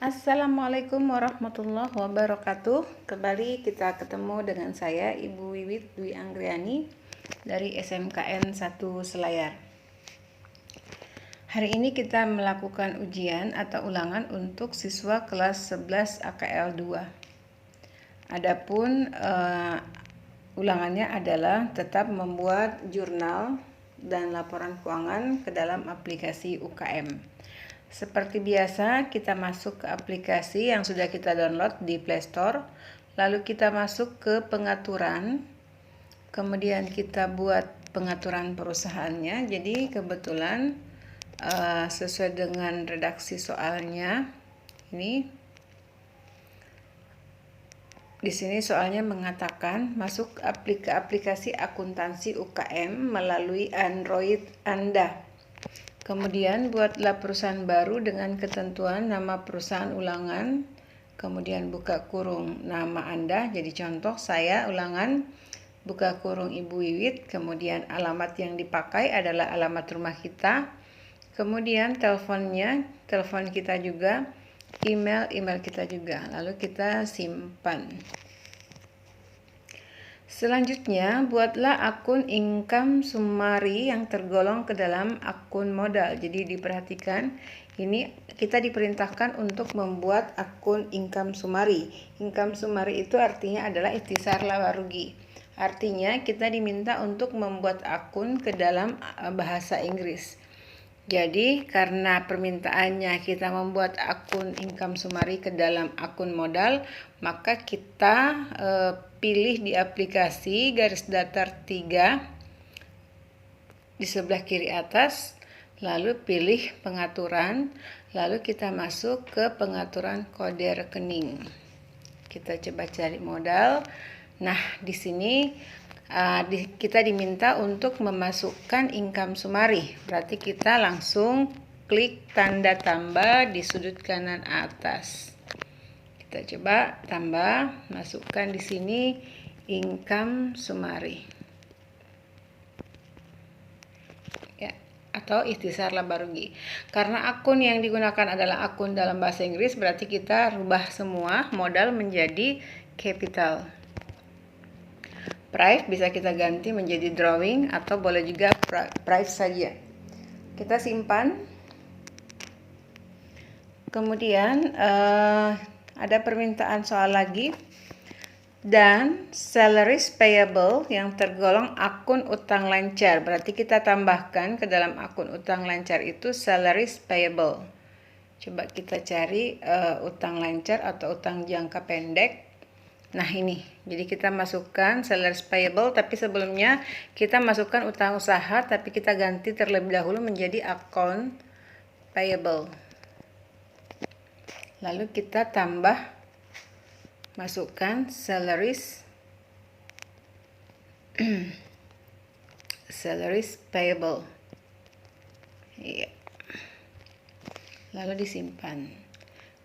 Assalamualaikum warahmatullahi wabarakatuh. Kembali kita ketemu dengan saya Ibu Wiwit Dwi Anggriani dari SMKN 1 Selayar. Hari ini kita melakukan ujian atau ulangan untuk siswa kelas 11 AKL 2. Adapun ulangannya adalah tetap membuat jurnal dan laporan keuangan ke dalam aplikasi UKM. Seperti biasa, kita masuk ke aplikasi yang sudah kita download di Play Store, lalu kita masuk ke pengaturan, kemudian kita buat pengaturan perusahaannya. Jadi kebetulan sesuai dengan redaksi soalnya, ini di sini soalnya mengatakan masuk ke aplikasi akuntansi UKM melalui Android Anda. Kemudian buatlah perusahaan baru dengan ketentuan nama perusahaan ulangan, kemudian buka kurung nama Anda. Jadi contoh saya ulangan buka kurung Ibu Wiwit, kemudian alamat yang dipakai adalah alamat rumah kita, kemudian telepon kita juga, email kita juga, lalu kita simpan. Selanjutnya, buatlah akun income summary yang tergolong ke dalam akun modal. Jadi diperhatikan, ini kita diperintahkan untuk membuat akun income summary. Income summary itu artinya adalah ikhtisar laba rugi. Artinya kita diminta untuk membuat akun ke dalam bahasa Inggris. Jadi karena permintaannya kita membuat akun income summary ke dalam akun modal, maka kita pilih di aplikasi garis datar 3 di sebelah kiri atas, lalu pilih pengaturan, lalu kita masuk ke pengaturan kode rekening. Kita coba cari modal. Nah, di sini kita diminta untuk memasukkan income summary. Berarti kita langsung klik tanda tambah di sudut kanan atas. Kita coba tambah, masukkan di sini income summary. Ya, atau ikhtisar laba rugi. Karena akun yang digunakan adalah akun dalam bahasa Inggris, berarti kita rubah semua modal menjadi capital. Price bisa kita ganti menjadi drawing atau boleh juga price saja. Kita simpan. Kemudian ada permintaan soal lagi. Dan salaries payable yang tergolong akun utang lancar. Berarti kita tambahkan ke dalam akun utang lancar itu salaries payable. Coba kita cari utang lancar atau utang jangka pendek. Nah ini, jadi kita masukkan salaries payable, tapi sebelumnya kita masukkan utang usaha, tapi kita ganti terlebih dahulu menjadi account payable. Lalu kita tambah, masukkan salaries payable. Iya. Lalu disimpan.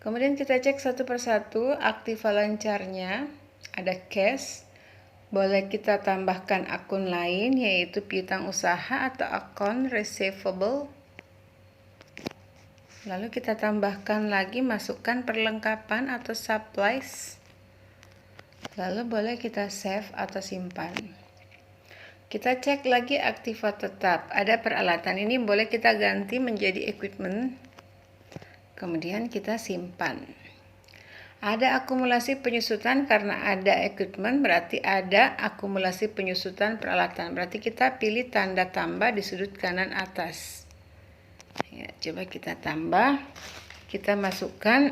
Kemudian kita cek satu persatu aktiva lancarnya, ada cash, boleh kita tambahkan akun lain yaitu piutang usaha atau akun receivable. Lalu kita tambahkan lagi, masukkan perlengkapan atau supplies. Lalu boleh kita save atau simpan. Kita cek lagi aktiva tetap, ada peralatan, ini boleh kita ganti menjadi equipment. Kemudian kita simpan. Ada akumulasi penyusutan karena ada equipment, berarti ada akumulasi penyusutan peralatan. Berarti kita pilih tanda tambah di sudut kanan atas. Ya, coba kita tambah. Kita masukkan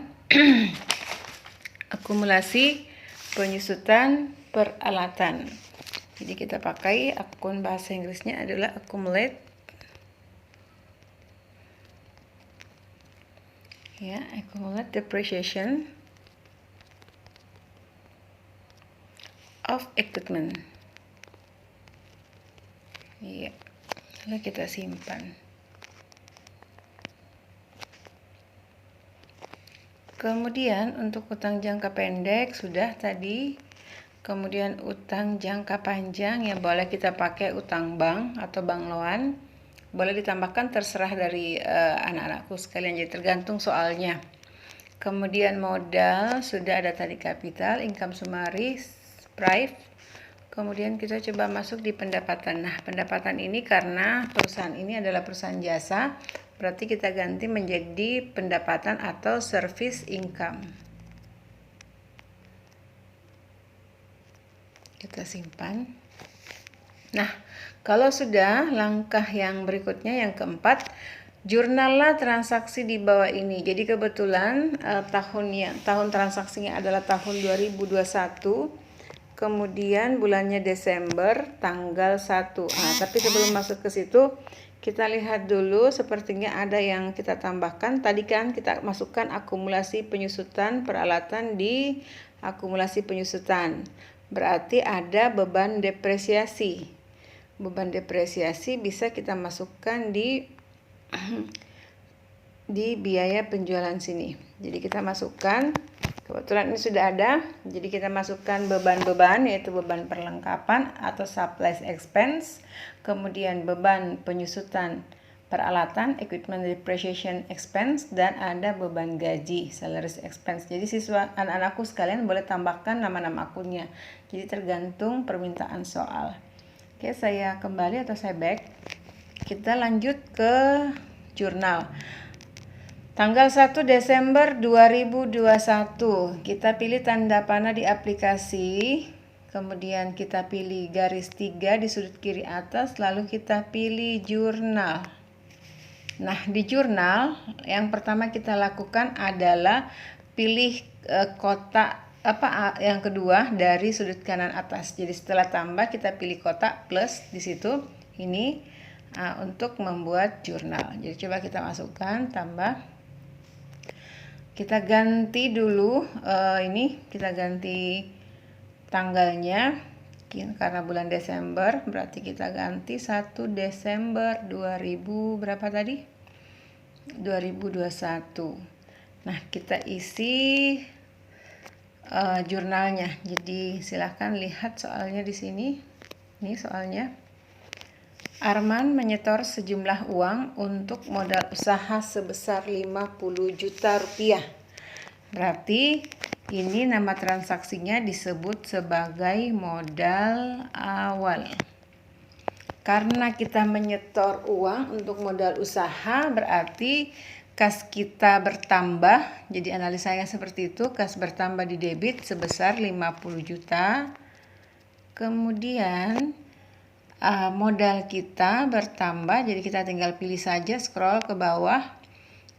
akumulasi penyusutan peralatan. Jadi kita pakai akun bahasa Inggrisnya adalah accumulate. Ya, accumulate depreciation of equipment. Ya, lalu kita simpan. Kemudian untuk utang jangka pendek sudah tadi. Kemudian utang jangka panjang yang boleh kita pakai utang bank atau bank loan. Boleh ditambahkan terserah dari anak-anakku sekalian, jadi tergantung soalnya. Kemudian modal sudah ada tadi, kapital, income summary, price. Kemudian kita coba masuk di pendapatan. Nah, pendapatan ini karena perusahaan ini adalah perusahaan jasa, berarti kita ganti menjadi pendapatan atau service income. Kita simpan. Nah, kalau sudah, langkah yang berikutnya yang keempat, jurnallah transaksi di bawah ini. Jadi kebetulan tahun transaksinya adalah tahun 2021. Kemudian bulannya Desember tanggal 1. Tapi sebelum masuk ke situ, kita lihat dulu, sepertinya ada yang kita tambahkan. Tadi kan kita masukkan akumulasi penyusutan peralatan di akumulasi penyusutan. Berarti ada beban depresiasi. Beban depresiasi bisa kita masukkan di biaya penjualan sini. Jadi kita masukkan, kebetulan ini sudah ada, jadi kita masukkan beban-beban, yaitu beban perlengkapan atau supplies expense, kemudian beban penyusutan peralatan, equipment depreciation expense, dan ada beban gaji, salaries expense. Jadi siswa anak-anakku sekalian boleh tambahkan nama-nama akunnya, jadi tergantung permintaan soal. Oke, saya kembali atau saya back. Kita lanjut ke jurnal. Tanggal 1 Desember 2021, kita pilih tanda panah di aplikasi, kemudian kita pilih garis 3 di sudut kiri atas, lalu kita pilih jurnal. Nah, di jurnal yang pertama kita lakukan adalah pilih kotak yang kedua dari sudut kanan atas. Jadi setelah tambah kita pilih kotak plus di situ ini untuk membuat jurnal. Jadi coba kita masukkan tambah. Kita ganti dulu ini, kita ganti tanggalnya karena bulan Desember, berarti kita ganti 1 Desember 2000 berapa tadi? 2021. Nah, kita isi jurnalnya. Jadi silahkan lihat soalnya di sini. Ini soalnya. Arman menyetor sejumlah uang untuk modal usaha sebesar 50 juta rupiah. Berarti ini nama transaksinya disebut sebagai modal awal. Karena kita menyetor uang untuk modal usaha, berarti kas kita bertambah. Jadi analisanya seperti itu, kas bertambah di debit sebesar 50 juta. Kemudian modal kita bertambah, jadi kita tinggal pilih saja, scroll ke bawah,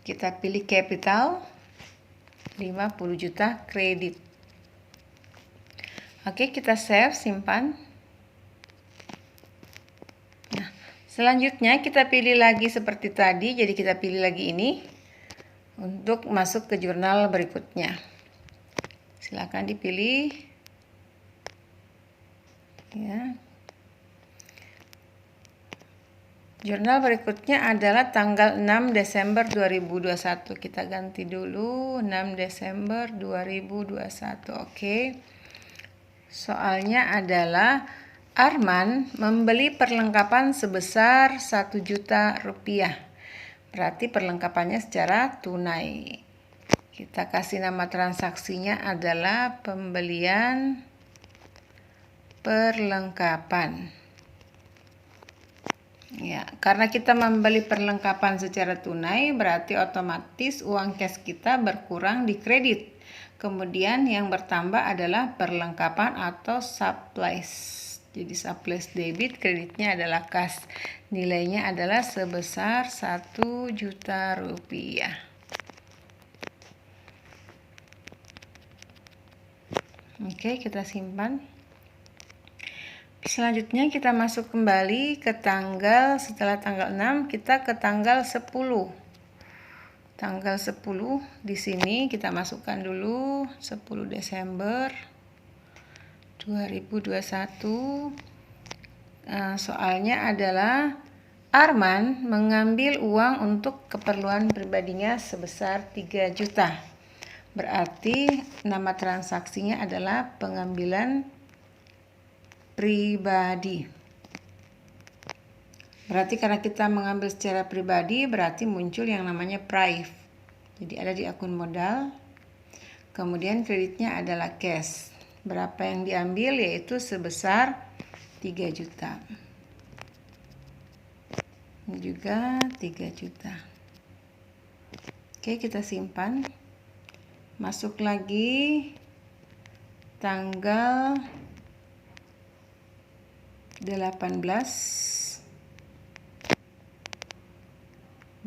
kita pilih capital 50 juta kredit. Oke, kita save, simpan. Nah, selanjutnya kita pilih lagi seperti tadi, jadi kita pilih lagi ini untuk masuk ke jurnal berikutnya. Silakan dipilih ya. Jurnal berikutnya adalah tanggal 6 Desember 2021. Kita ganti dulu 6 Desember 2021. Oke. Soalnya adalah Arman membeli perlengkapan sebesar 1 juta rupiah. Berarti perlengkapannya secara tunai. Kita kasih nama transaksinya adalah pembelian perlengkapan. Ya, karena kita membeli perlengkapan secara tunai, berarti otomatis uang cash kita berkurang di kredit. Kemudian yang bertambah adalah perlengkapan atau supplies. Jadi supplies debit, kreditnya adalah cash. Nilainya adalah sebesar 1 juta rupiah. Oke, kita simpan. Selanjutnya kita masuk kembali ke tanggal, setelah tanggal 6 kita ke tanggal 10. Tanggal 10 di sini kita masukkan dulu 10 Desember 2021. Soalnya adalah Arman mengambil uang untuk keperluan pribadinya sebesar 3 juta. Berarti nama transaksinya adalah pengambilan pribadi. Berarti karena kita mengambil secara pribadi, berarti muncul yang namanya price. Jadi ada di akun modal. Kemudian kreditnya adalah cash. Berapa yang diambil, yaitu sebesar 3 juta. Ini juga 3 juta. Oke, kita simpan. Masuk lagi tanggal 18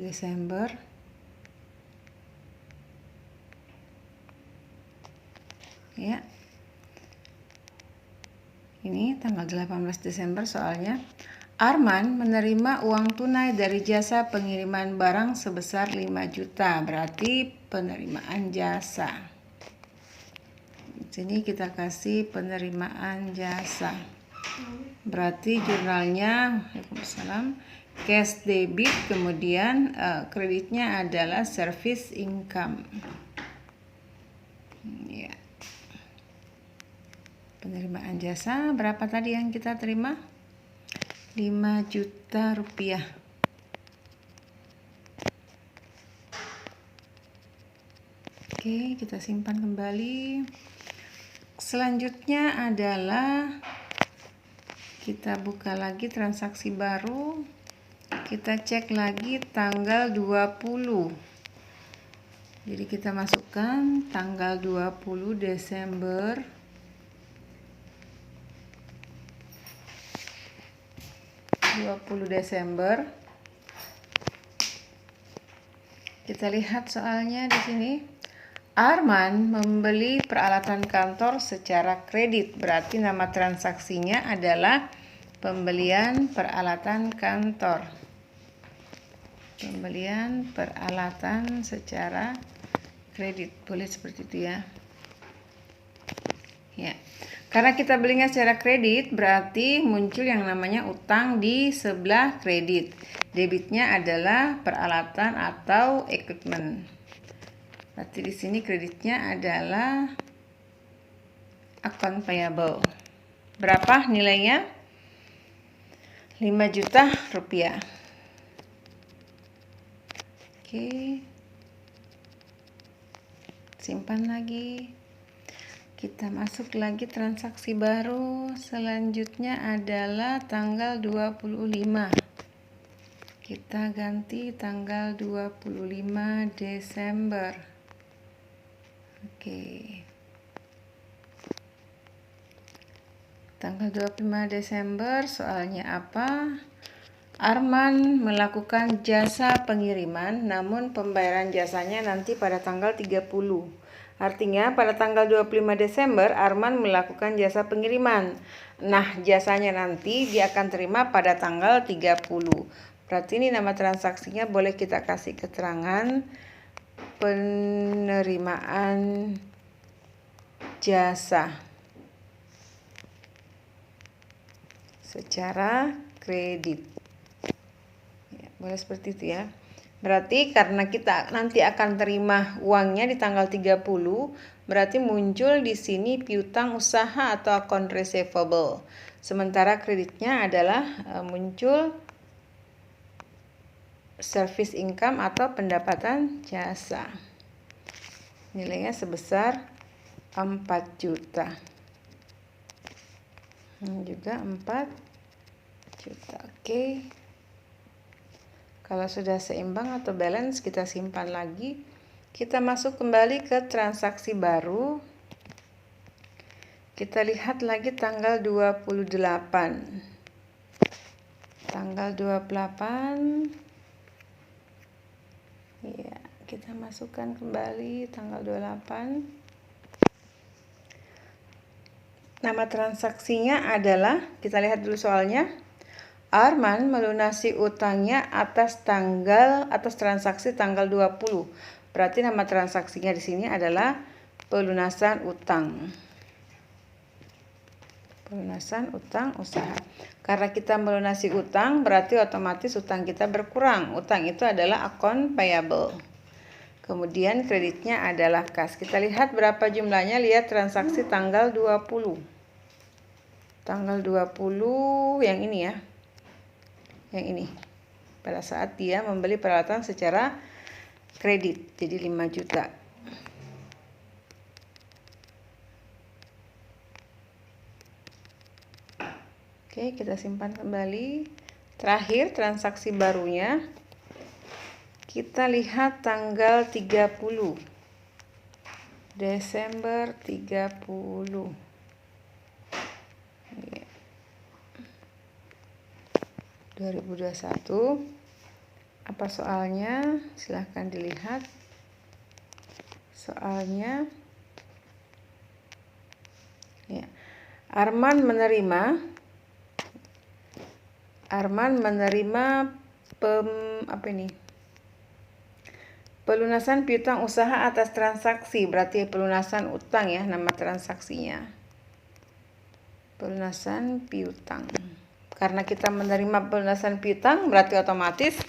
Desember. Ya. Ini tanggal 18 Desember soalnya. Arman menerima uang tunai dari jasa pengiriman barang sebesar 5 juta. Berarti penerimaan jasa. Di sini kita kasih penerimaan jasa. Berarti jurnalnya, Waalaikumsalam, cash debit, kemudian kreditnya adalah service income. Ya. Penerimaan jasa berapa tadi yang kita terima? 5 juta rupiah. Oke, kita simpan kembali. Selanjutnya adalah kita buka lagi transaksi baru. Kita cek lagi tanggal 20. Jadi kita masukkan tanggal 20 Desember. Kita lihat soalnya di sini. Arman membeli peralatan kantor secara kredit. Berarti nama transaksinya adalah pembelian peralatan kantor. Pembelian peralatan secara kredit. Boleh seperti itu ya. Ya. Karena kita belinya secara kredit, berarti muncul yang namanya utang di sebelah kredit. Debitnya adalah peralatan atau equipment. Berarti di sini kreditnya adalah account payable. Berapa nilainya? 5 juta rupiah. Oke. Simpan lagi. Kita masuk lagi transaksi baru. Selanjutnya adalah tanggal 25. Kita ganti tanggal 25 Desember. Oke. Tanggal 25 Desember soalnya apa? Arman melakukan jasa pengiriman, namun pembayaran jasanya nanti pada tanggal 30. Artinya pada tanggal 25 Desember Arman melakukan jasa pengiriman. Nah, jasanya nanti dia akan terima pada tanggal 30. Berarti ini nama transaksinya boleh kita kasih keterangan penerimaan jasa secara kredit. Ya, boleh seperti itu ya. Berarti karena kita nanti akan terima uangnya di tanggal 30, berarti muncul di sini piutang usaha atau account receivable. Sementara kreditnya adalah muncul service income atau pendapatan jasa. Nilainya sebesar 4 juta. Juga 4 juta. Oke. Kalau sudah seimbang atau balance, kita simpan lagi. Kita masuk kembali ke transaksi baru. Kita lihat lagi tanggal 28. Tanggal 28. Ya, kita masukkan kembali tanggal 28. Nama transaksinya adalah, kita lihat dulu soalnya. Arman melunasi utangnya atas transaksi tanggal 20. Berarti nama transaksinya di sini adalah pelunasan utang. Pelunasan utang usaha. Karena kita melunasi utang, berarti otomatis utang kita berkurang. Utang itu adalah account payable. Kemudian kreditnya adalah kas. Kita lihat berapa jumlahnya. Lihat transaksi tanggal 20. Tanggal 20 yang ini ya. Yang ini. Pada saat dia membeli peralatan secara kredit. Jadi 5 juta. Oke, kita simpan kembali. Terakhir transaksi barunya kita lihat tanggal 30 Desember 30 2021. Apa soalnya? Silahkan dilihat soalnya. Ya. Arman menerima pelunasan piutang usaha atas transaksi, berarti pelunasan utang ya, nama transaksinya. Pelunasan piutang. Karena kita menerima pelunasan piutang, berarti otomatis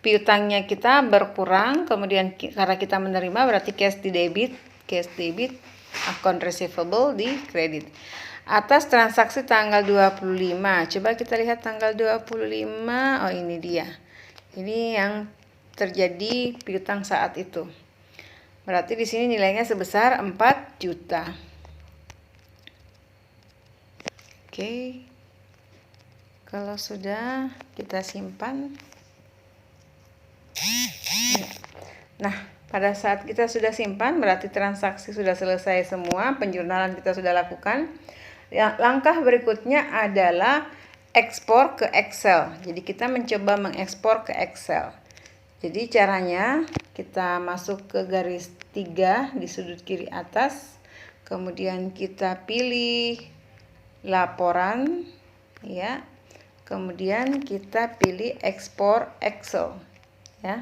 piutangnya kita berkurang. Kemudian karena kita menerima, berarti cash debit, account receivable di kredit. Atas transaksi tanggal 25. Coba kita lihat tanggal 25. Oh, ini dia. Ini yang terjadi piutang saat itu. Berarti di sini nilainya sebesar 4 juta. Oke. Kalau sudah kita simpan. Nah, pada saat kita sudah simpan berarti transaksi sudah selesai semua, penjurnalan kita sudah lakukan. Langkah berikutnya adalah ekspor ke Excel. Jadi kita mencoba mengekspor ke Excel. Jadi caranya kita masuk ke garis 3 di sudut kiri atas. Kemudian kita pilih laporan ya. Kemudian kita pilih ekspor Excel ya.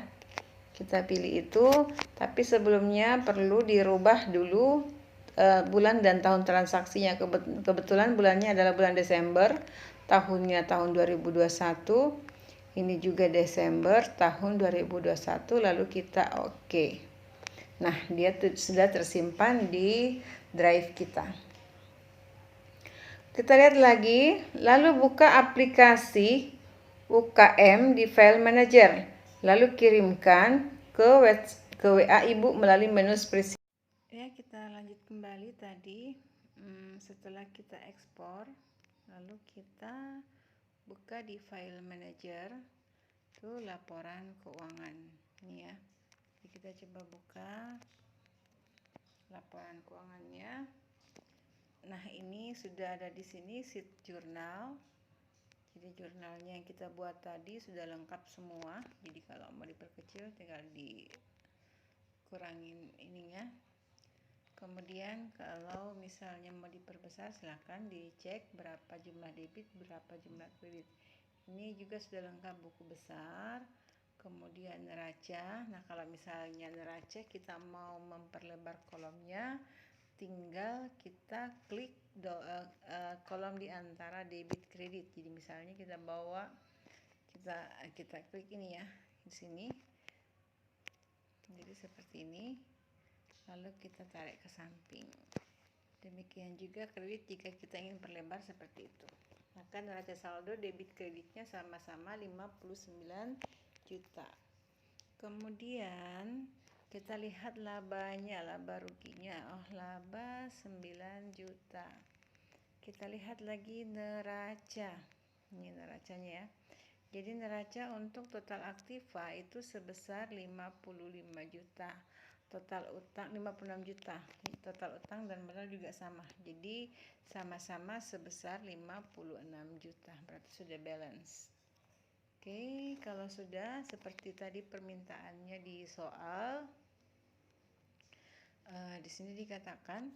Kita pilih itu, tapi sebelumnya perlu dirubah dulu bulan dan tahun transaksinya. Kebetulan bulannya adalah bulan Desember, tahunnya tahun 2021. Ini juga Desember tahun 2021, lalu kita oke. Nah, dia sudah tersimpan di drive kita. Kita lihat lagi, lalu buka aplikasi UKM di file manager, lalu kirimkan ke WA Ibu melalui menu spreadsheet. Ya, kita lanjut kembali tadi. Setelah kita ekspor, lalu kita buka di file manager, itu laporan keuangan ini ya. Jadi kita coba buka laporan keuangannya. Nah, ini sudah ada di sini sheet jurnal. Jadi jurnalnya yang kita buat tadi sudah lengkap semua. Jadi kalau mau diperkecil tinggal dikurangin ininya. Kemudian kalau misalnya mau diperbesar, silahkan dicek berapa jumlah debit, berapa jumlah kredit. Ini juga sudah lengkap buku besar. Kemudian neraca. Nah, kalau misalnya neraca kita mau memperlebar kolomnya, tinggal kita klik kolom di antara debit kredit. Jadi misalnya kita bawa kita klik ini ya di sini. Jadi seperti ini. Lalu kita tarik ke samping. Demikian juga kredit jika kita ingin perlebar seperti itu. Maka neraca saldo debit kreditnya sama-sama 59 juta. Kemudian kita lihat labanya, laba ruginya. Oh, laba 9 juta. Kita lihat lagi neraca. Ini neracanya ya. Jadi neraca untuk total aktiva itu sebesar 55 juta. Total utang 56 juta. Total utang dan modal juga sama. Jadi sama-sama sebesar 56 juta. Berarti sudah balance. Oke, kalau sudah seperti tadi permintaannya di soal, di sini dikatakan,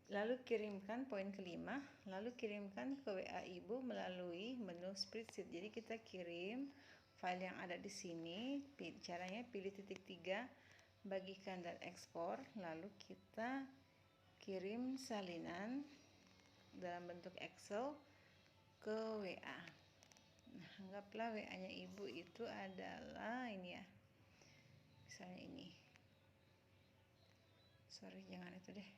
lalu kirimkan poin kelima, lalu kirimkan ke WA Ibu melalui menu spreadsheet. Jadi kita kirim file yang ada di sini. Caranya pilih titik 3, bagikan dan ekspor, lalu kita kirim salinan dalam bentuk Excel ke WA. Nah, anggaplah WA-nya Ibu itu adalah ini ya. Misalnya ini. Sorry, jangan itu deh.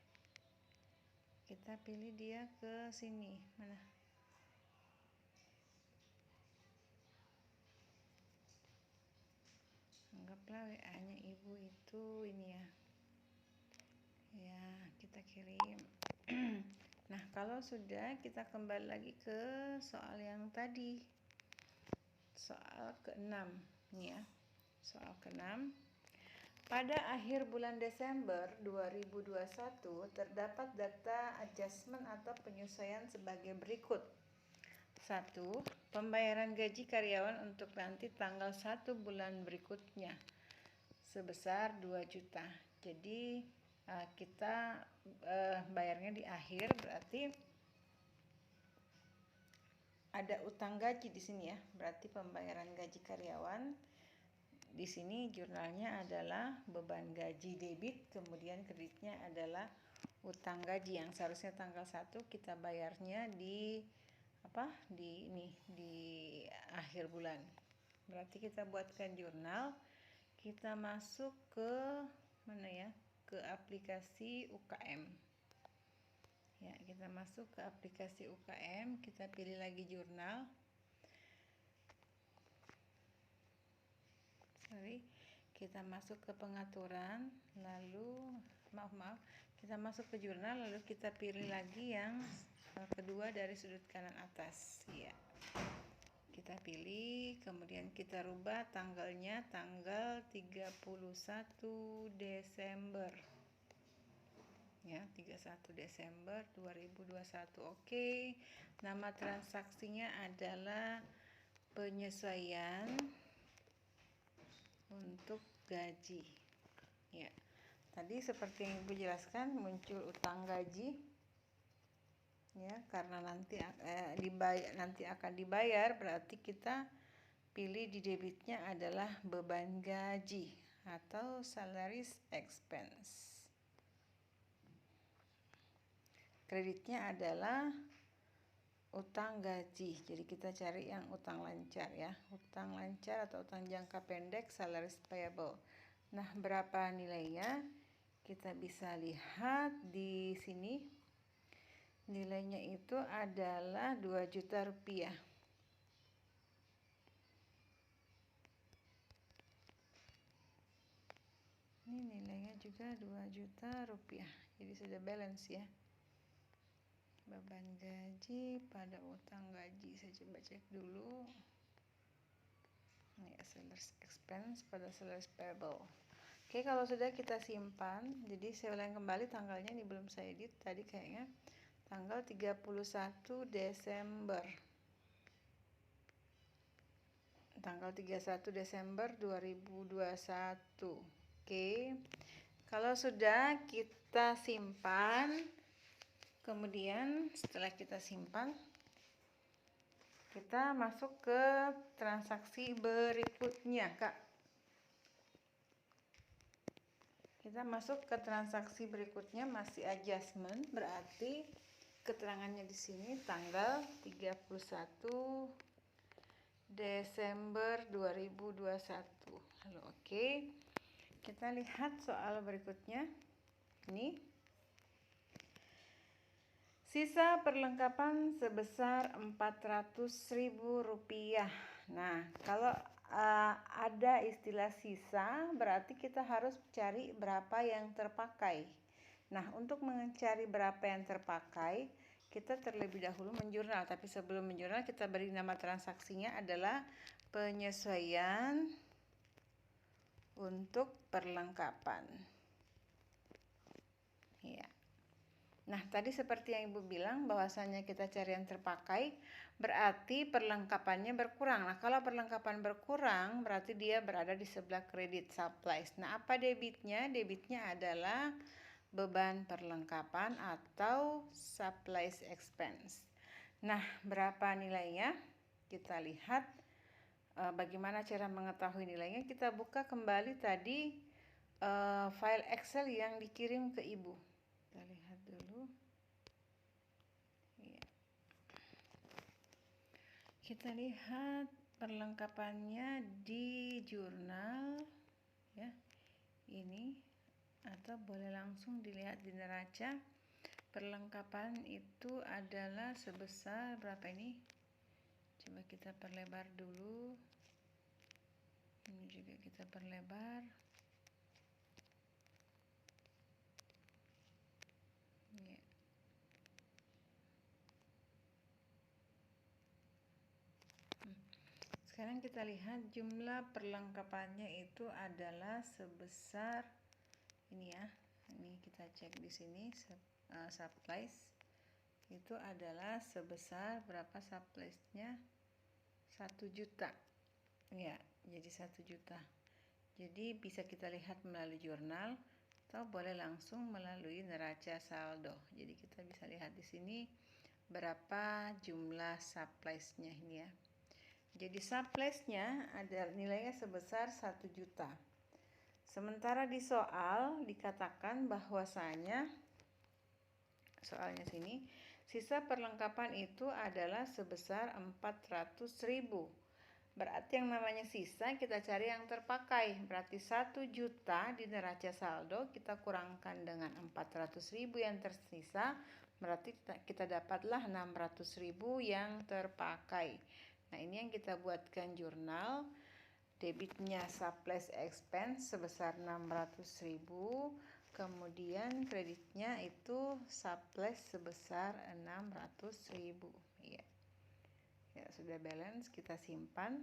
Kita pilih dia ke sini. Mana? Anggaplah WA-nya Ibu itu ini ya. Ya, kita kirim. Nah, kalau sudah, kita kembali lagi ke soal yang tadi. Soal ke-6 nih ya. Soal ke-6. Pada akhir bulan Desember 2021 terdapat data adjustment atau penyesuaian sebagai berikut. 1. Pembayaran gaji karyawan untuk nanti tanggal 1 bulan berikutnya sebesar 2 juta. Jadi kita bayarnya di akhir, berarti ada utang gaji di sini ya. Berarti pembayaran gaji karyawan di sini jurnalnya adalah beban gaji debit, kemudian kreditnya adalah utang gaji yang seharusnya tanggal 1 kita bayarnya di di akhir bulan. Berarti kita buatkan jurnal, kita masuk ke mana ya? Ke aplikasi UKM. Ya, kita masuk ke aplikasi UKM, kita pilih lagi jurnal. Kita masuk ke pengaturan, lalu kita masuk ke jurnal, lalu kita pilih lagi yang kedua dari sudut kanan atas ya. Kita pilih, kemudian kita rubah tanggalnya tanggal 31 Desember ya, 31 Desember 2021. Oke. Nama transaksinya adalah penyesuaian untuk gaji ya. Tadi seperti yang Ibu jelaskan, muncul utang gaji ya, karena nanti akan dibayar, berarti kita pilih di debitnya adalah beban gaji atau salaries expense. Kreditnya adalah utang gaji. Jadi kita cari yang utang lancar ya. Utang lancar atau utang jangka pendek, salaries payable. Nah, berapa nilainya? Kita bisa lihat di sini. Nilainya itu adalah 2 juta rupiah. Ini nilainya juga 2 juta rupiah. Jadi sudah balance ya. Beban gaji pada utang gaji. Saya coba cek dulu. Ini salaries expense pada salaries payable. Oke, kalau sudah kita simpan, jadi saya ulang kembali tanggalnya, ini belum saya edit tadi kayaknya, tanggal 31 Desember. Tanggal 31 Desember 2021. Oke. Kalau sudah kita simpan, kemudian setelah kita simpan, kita masuk ke transaksi berikutnya, Kak. Kita masuk ke transaksi berikutnya, masih adjustment, berarti keterangannya di sini tanggal 31 Desember 2021. Lalu oke. Kita lihat soal berikutnya. Ini sisa perlengkapan sebesar Rp400.000. Nah, kalau ada istilah sisa, berarti kita harus cari berapa yang terpakai. Nah, untuk mencari berapa yang terpakai, kita terlebih dahulu menjurnal. Tapi sebelum menjurnal, kita beri nama transaksinya adalah penyesuaian untuk perlengkapan. Ya. Nah, tadi seperti yang Ibu bilang, bahwasanya kita cari yang terpakai, berarti perlengkapannya berkurang. Nah, kalau perlengkapan berkurang, berarti dia berada di sebelah kredit supplies. Nah, apa debitnya? Debitnya adalah beban perlengkapan atau supplies expense. Nah, berapa nilainya? Kita lihat bagaimana cara mengetahui nilainya. Kita buka kembali tadi file Excel yang dikirim ke Ibu. Kita lihat dulu ya. Kita lihat perlengkapannya di jurnal ya, ini, atau boleh langsung dilihat di neraca. Perlengkapan itu adalah sebesar berapa ini? Coba kita perlebar dulu. Ini juga kita perlebar ya. Sekarang kita lihat jumlah perlengkapannya itu adalah sebesar ini ya. Ini kita cek di sini supplies itu adalah sebesar berapa suppliesnya? 1 juta. Ya, jadi 1 juta. Jadi bisa kita lihat melalui jurnal atau boleh langsung melalui neraca saldo. Jadi kita bisa lihat di sini berapa jumlah suppliesnya ini ya. Jadi suppliesnya ada nilainya sebesar 1 juta. Sementara di soal dikatakan bahwasanya soalnya sini sisa perlengkapan itu adalah sebesar 400.000. Berarti yang namanya sisa kita cari yang terpakai. Berarti 1 juta di neraca saldo kita kurangkan dengan 400.000 yang tersisa, berarti kita dapatlah 600.000 yang terpakai. Nah, ini yang kita buatkan jurnal. Debitnya supplies expense sebesar 600.000, kemudian kreditnya itu supplies sebesar 600.000. Ya. Ya, sudah balance, kita simpan.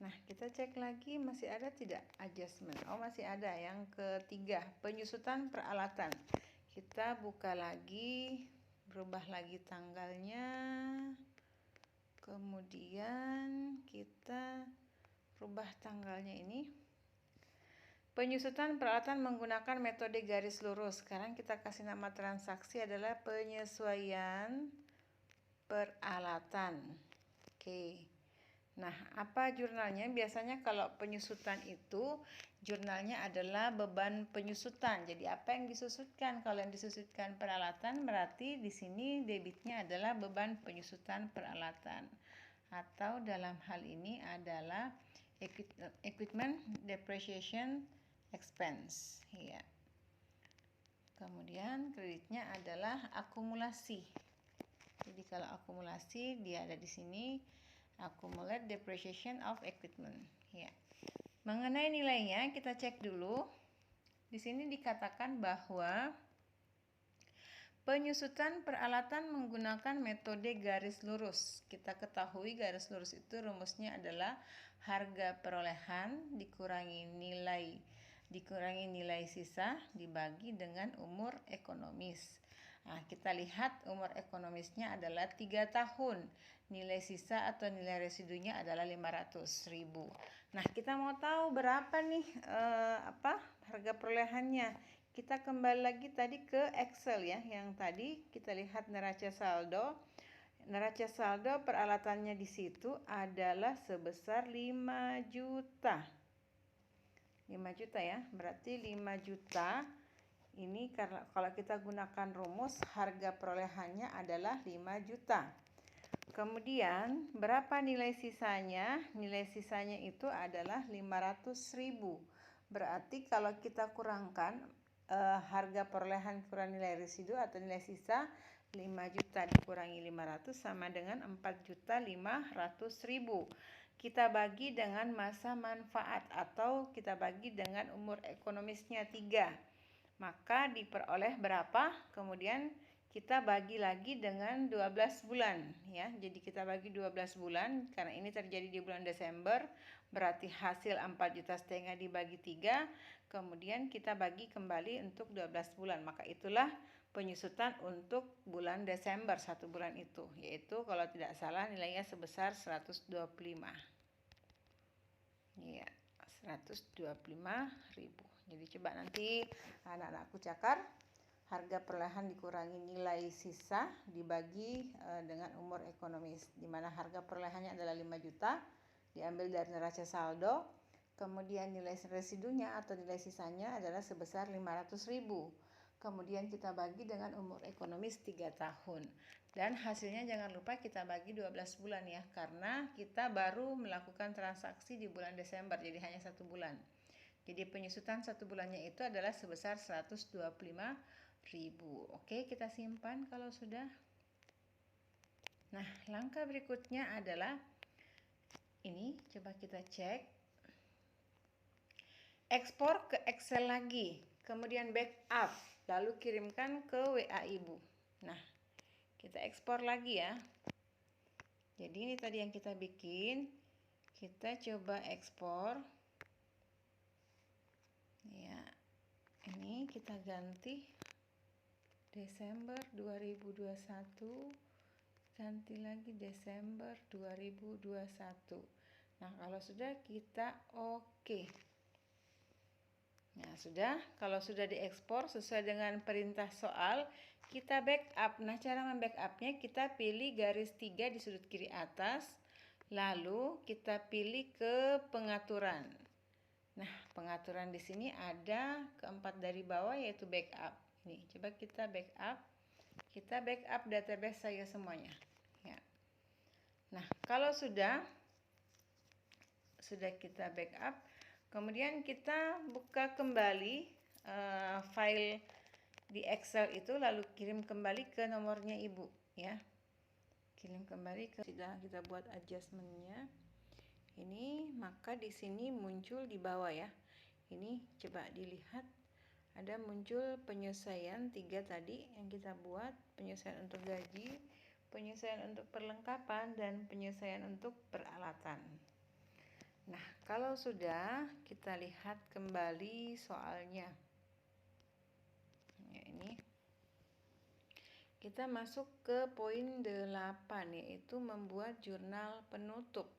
Nah, kita cek lagi masih ada tidak adjustment. Oh, masih ada. Yang ketiga, penyusutan peralatan. Kita buka lagi, berubah lagi tanggalnya. Kemudian kita rubah tanggalnya ini. Penyusutan peralatan menggunakan metode garis lurus. Sekarang kita kasih nama transaksi adalah penyesuaian peralatan. Oke. Nah, apa jurnalnya? Biasanya kalau penyusutan itu jurnalnya adalah beban penyusutan. Jadi apa yang disusutkan? Kalau yang disusutkan peralatan berarti di sini debitnya adalah beban penyusutan peralatan. Atau dalam hal ini adalah equipment depreciation expense. Ya. Kemudian kreditnya adalah akumulasi. Jadi kalau akumulasi dia ada di sini. Accumulate depreciation of equipment. Ya. Mengenai nilainya kita cek dulu. Di sini dikatakan bahwa penyusutan peralatan menggunakan metode garis lurus. Kita ketahui garis lurus itu rumusnya adalah harga perolehan dikurangi nilai sisa dibagi dengan umur ekonomis. Nah, kita lihat umur ekonomisnya adalah 3 tahun. Nilai sisa atau nilai residunya adalah 500.000. Nah, kita mau tahu berapa nih harga perolehannya. Kita kembali lagi tadi ke Excel ya. Yang tadi kita lihat neraca saldo. Neraca saldo peralatannya di situ adalah sebesar 5 juta. 5 juta ya. Berarti 5 juta ini karena kalau kita gunakan rumus harga perolehannya adalah 5 juta. Kemudian berapa nilai sisanya? Nilai sisanya itu adalah 500.000. Berarti kalau kita kurangkan harga perolehan kurang nilai residu atau nilai sisa, 5 juta dikurangi 500 sama dengan 4.500.000. Kita bagi dengan masa manfaat atau kita bagi dengan umur ekonomisnya 3. Maka diperoleh berapa? Kemudian kita bagi lagi dengan 12 bulan ya. Jadi kita bagi 12 bulan karena ini terjadi di bulan Desember, berarti hasil 4,5 juta dibagi 3, kemudian kita bagi kembali untuk 12 bulan. Maka itulah penyusutan untuk bulan Desember 1 bulan itu, yaitu kalau tidak salah nilainya sebesar 125. Ya, 125.000. Jadi coba nanti anak-anakku cakar harga perolehan dikurangi nilai sisa dibagi dengan umur ekonomis, di mana harga perolehannya adalah 5 juta diambil dari neraca saldo, kemudian nilai residunya atau nilai sisanya adalah sebesar 500.000. Kemudian kita bagi dengan umur ekonomis 3 tahun. Dan hasilnya jangan lupa kita bagi 12 bulan ya, karena kita baru melakukan transaksi di bulan Desember, jadi hanya 1 bulan. Jadi penyusutan 1 bulannya itu adalah sebesar 125.000. Oke, kita simpan kalau sudah. Nah, langkah berikutnya adalah ini, coba kita cek. Ekspor ke Excel lagi, kemudian backup, lalu kirimkan ke WA ibu. Nah, kita ekspor lagi ya. Jadi ini tadi yang kita bikin, Kita coba ekspor. Ya, ini kita ganti Desember 2021, ganti lagi Desember 2021. Nah, kalau sudah kita oke. Nah, sudah. Kalau sudah diekspor sesuai dengan perintah soal, kita backup. Nah, cara membackupnya kita pilih garis 3 di sudut kiri atas, lalu kita pilih ke pengaturan. Nah, pengaturan di sini ada keempat dari bawah yaitu backup. Ini, coba kita backup. Kita backup database saya semuanya. Ya. Nah, kalau sudah kita backup, kemudian kita buka kembali file di Excel itu, lalu kirim kembali ke nomornya Ibu, ya. Kirim kembali ke, sudah kita buat adjustmentnya. Ini, maka di sini muncul di bawah ya. Ini coba dilihat, ada muncul penyesuaian 3 tadi yang kita buat, penyesuaian untuk gaji, penyesuaian untuk perlengkapan, dan penyesuaian untuk peralatan. Nah, kalau sudah, kita lihat kembali soalnya. Ya, ini kita masuk ke poin 8, yaitu membuat jurnal penutup.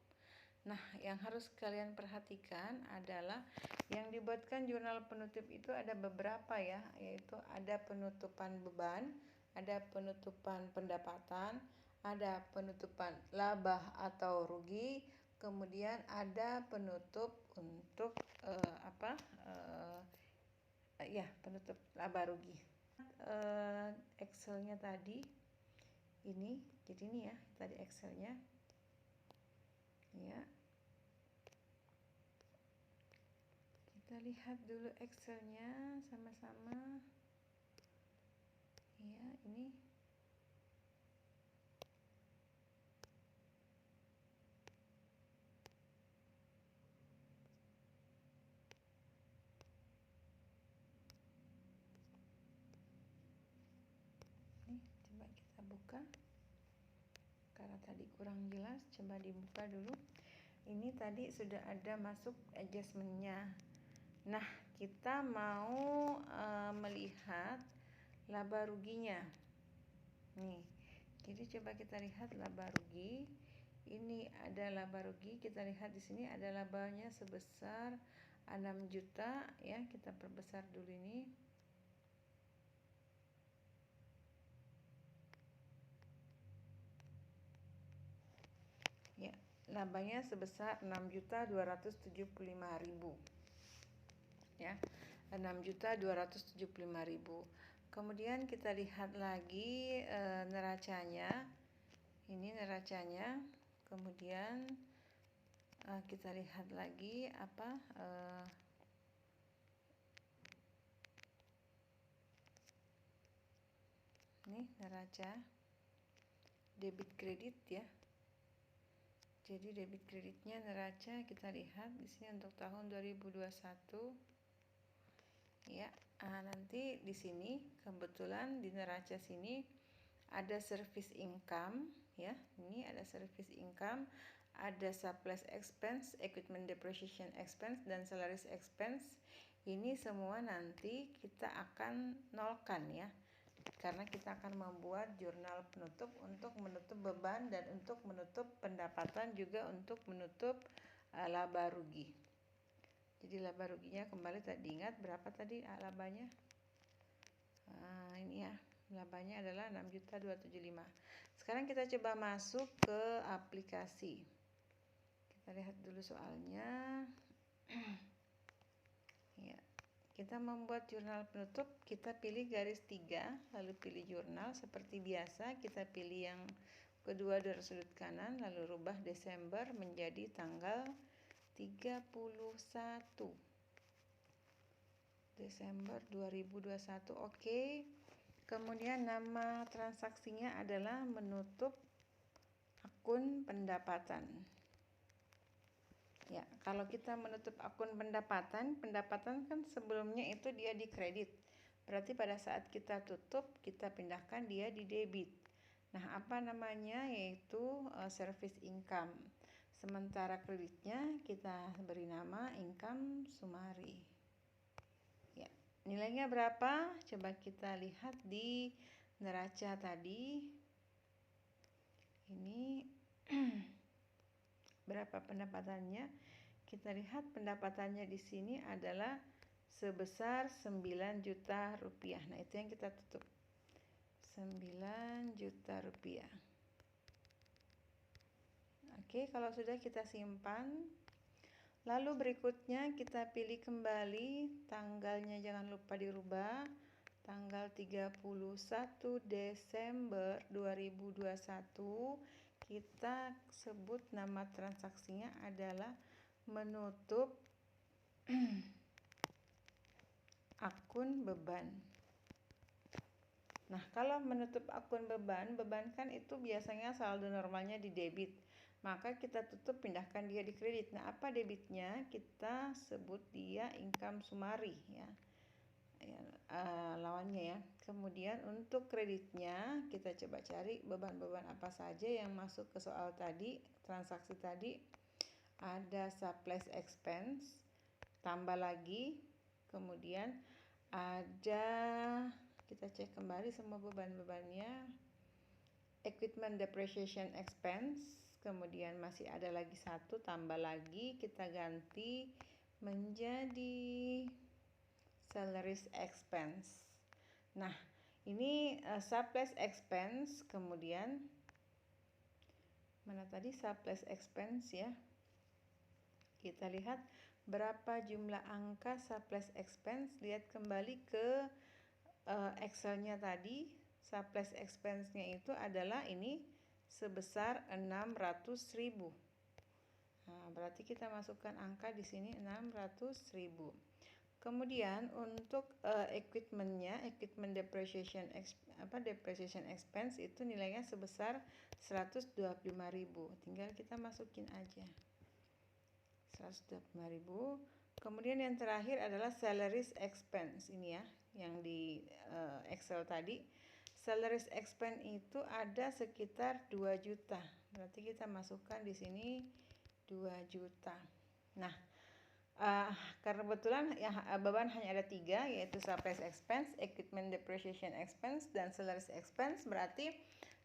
Nah, yang harus kalian perhatikan adalah yang dibuatkan jurnal penutup itu ada beberapa ya, yaitu ada penutupan beban, ada penutupan pendapatan, ada penutupan laba atau rugi, kemudian ada penutup untuk penutup laba rugi. Excelnya tadi ini, jadi ini ya tadi Excelnya. Ya, kita lihat dulu Excelnya sama-sama. Ya, ini coba kita buka karena tadi kurang jelas, coba dibuka dulu. Ini tadi sudah ada masuk adjustmentnya. Nah, kita mau melihat laba ruginya nih. Jadi coba kita lihat laba rugi. Ini ada laba rugi, kita lihat di sini ada labanya sebesar 6 juta ya. Kita perbesar dulu ini. Ya, labanya sebesar 6.275.000. Ya, 6.275.000. Kemudian kita lihat lagi neracanya. Ini neracanya. Kemudian kita lihat lagi apa nih neraca debit kredit ya. Jadi debit kreditnya neraca kita lihat di sini untuk tahun 2021. Ya, nanti di sini kebetulan di neraca sini ada service income ya. Ini ada service income, ada supplies expense, equipment depreciation expense, dan salaries expense. Ini semua nanti kita akan nolkan ya, karena kita akan membuat jurnal penutup untuk menutup beban dan untuk menutup pendapatan, juga untuk menutup laba rugi. Jadi laba ruginya kembali tadi, ingat berapa tadi labanya? Ini ya, labanya adalah 6.275. Sekarang kita coba masuk ke aplikasi. Kita lihat dulu soalnya. Ya. Kita membuat jurnal penutup, kita pilih garis 3, lalu pilih jurnal seperti biasa, kita pilih yang kedua dari sudut kanan, lalu rubah Desember menjadi tanggal 31 Desember 2021. Oke. Kemudian nama transaksinya adalah menutup akun pendapatan. Ya, kalau kita menutup akun pendapatan kan sebelumnya itu dia di kredit. Berarti pada saat kita tutup, kita pindahkan dia di debit. Nah, apa namanya? Yaitu service income. Sementara kreditnya kita beri nama income summary. Ya, nilainya berapa? Coba kita lihat di neraca tadi. Ini berapa pendapatannya? Kita lihat pendapatannya di sini adalah sebesar 9 juta rupiah. Nah, itu yang kita tutup. 9 juta rupiah. Oke, kalau sudah kita simpan. Lalu berikutnya kita pilih kembali tanggalnya, jangan lupa dirubah. Tanggal 31 Desember 2021 kita sebut nama transaksinya adalah menutup akun beban. Nah, kalau menutup akun beban kan itu biasanya saldo normalnya di debit. Maka kita tutup, pindahkan dia di kredit. Nah, apa debitnya? Kita sebut dia income summary ya. Lawannya ya. Kemudian untuk kreditnya kita coba cari beban-beban apa saja yang masuk ke soal tadi, transaksi tadi. Ada supplies expense, tambah lagi. Kemudian ada, kita cek kembali semua beban-bebannya. Equipment depreciation expense, kemudian masih ada lagi satu, tambah lagi, kita ganti menjadi salaries expense. Nah, ini supplies expense, kemudian mana tadi supplies expense ya. Kita lihat berapa jumlah angka supplies expense, lihat kembali ke Excel-nya tadi. Supplies expense-nya itu adalah ini sebesar 600.000. Nah, berarti kita masukkan angka di sini 600.000. Kemudian untuk equipment-nya, equipment depreciation expense itu nilainya sebesar 125.000. Tinggal kita masukin aja 125.000. Kemudian yang terakhir adalah salaries expense, ini ya, yang di Excel tadi. Salaries expense itu ada sekitar 2 juta. Berarti kita masukkan di sini 2 juta. Nah, karena kebetulan ya beban hanya ada 3, yaitu supplies expense, equipment depreciation expense, dan salaries expense. Berarti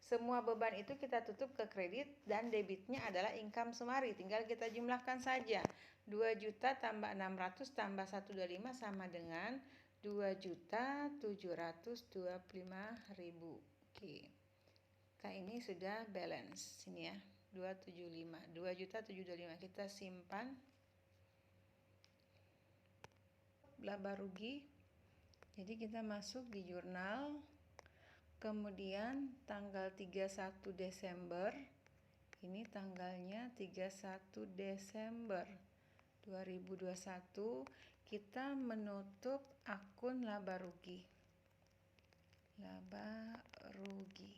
semua beban itu kita tutup ke kredit dan debitnya adalah income summary. Tinggal kita jumlahkan saja. 2 juta tambah 600 tambah 125 sama dengan 2.725.000. Oke. Nah, ini sudah balance sini ya. 275. 2.725 kita simpan. Laba rugi. Jadi kita masuk di jurnal. Kemudian tanggal 31 Desember. Ini tanggalnya 31 Desember 2021 kita menutup akun laba rugi. Laba rugi.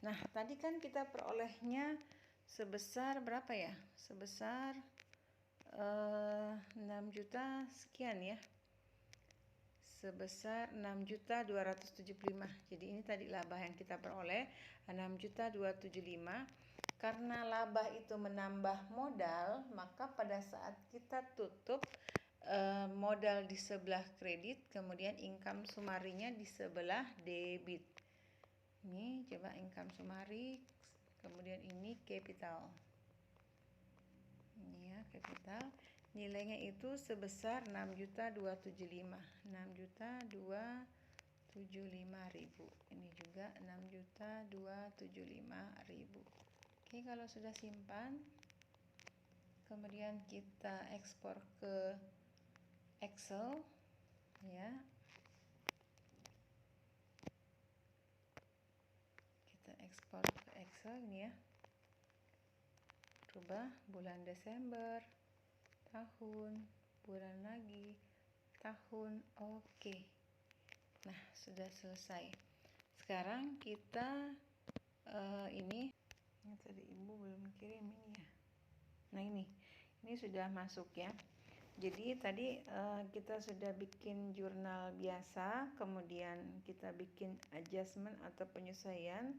Nah, tadi kan kita perolehnya sebesar berapa ya? Sebesar 6 juta sekian ya. Sebesar 6.275. Jadi ini tadi laba yang kita peroleh 6.275. Karena laba itu menambah modal, maka pada saat kita tutup modal di sebelah kredit, kemudian income summary-nya di sebelah debit. Ini coba income summary, kemudian ini capital. Ini ya capital. Nilainya itu sebesar 6.275. 6.275.000. Ini juga 6.275.000. Oke, kalau sudah simpan, kemudian kita ekspor ke Excel ya. Kita ekspor ke Excel ini ya. Rubah bulan Desember, tahun, bulan lagi, tahun. Oke. Nah, sudah selesai. Sekarang kita ini tadi ibu belum kirim ini ya. Nah, ini sudah masuk ya. Jadi tadi kita sudah bikin jurnal biasa, kemudian kita bikin adjustment atau penyesuaian.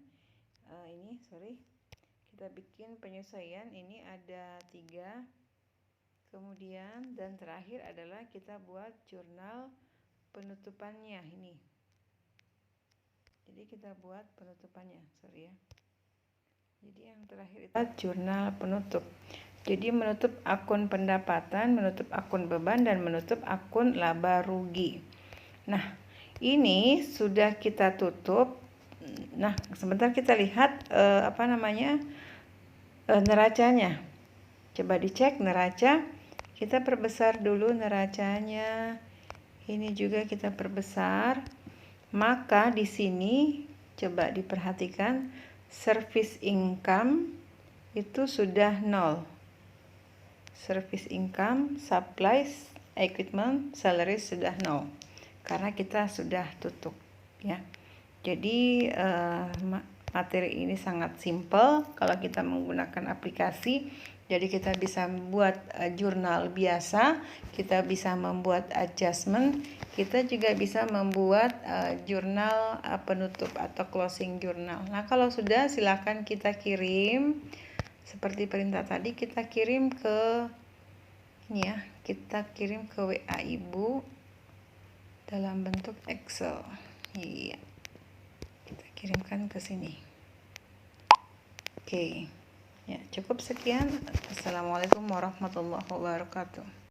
Kita bikin penyesuaian, ini ada 3. Kemudian dan terakhir adalah kita buat jurnal penutupannya ini. Jadi kita buat penutupannya, sorry ya. Jadi yang terakhir itu jurnal penutup. Jadi menutup akun pendapatan, menutup akun beban, dan menutup akun laba rugi. Nah, ini sudah kita tutup. Nah, sebentar kita lihat neracanya. Coba dicek neraca. Kita perbesar dulu neracanya. Ini juga kita perbesar. Maka di sini coba diperhatikan, service income itu sudah 0. Service income, supplies, equipment, salary sudah 0. Karena kita sudah tutup ya. Jadi materi ini sangat simple kalau kita menggunakan aplikasi. Jadi kita bisa membuat jurnal biasa, kita bisa membuat adjustment, kita juga bisa membuat jurnal penutup atau closing jurnal. Nah, kalau sudah silakan kita kirim seperti perintah tadi, kita kirim ke ini ya, kita kirim ke WA Ibu dalam bentuk Excel. Iya. Kita kirimkan ke sini. Oke. Ya, cukup sekian. Assalamualaikum warahmatullahi wabarakatuh.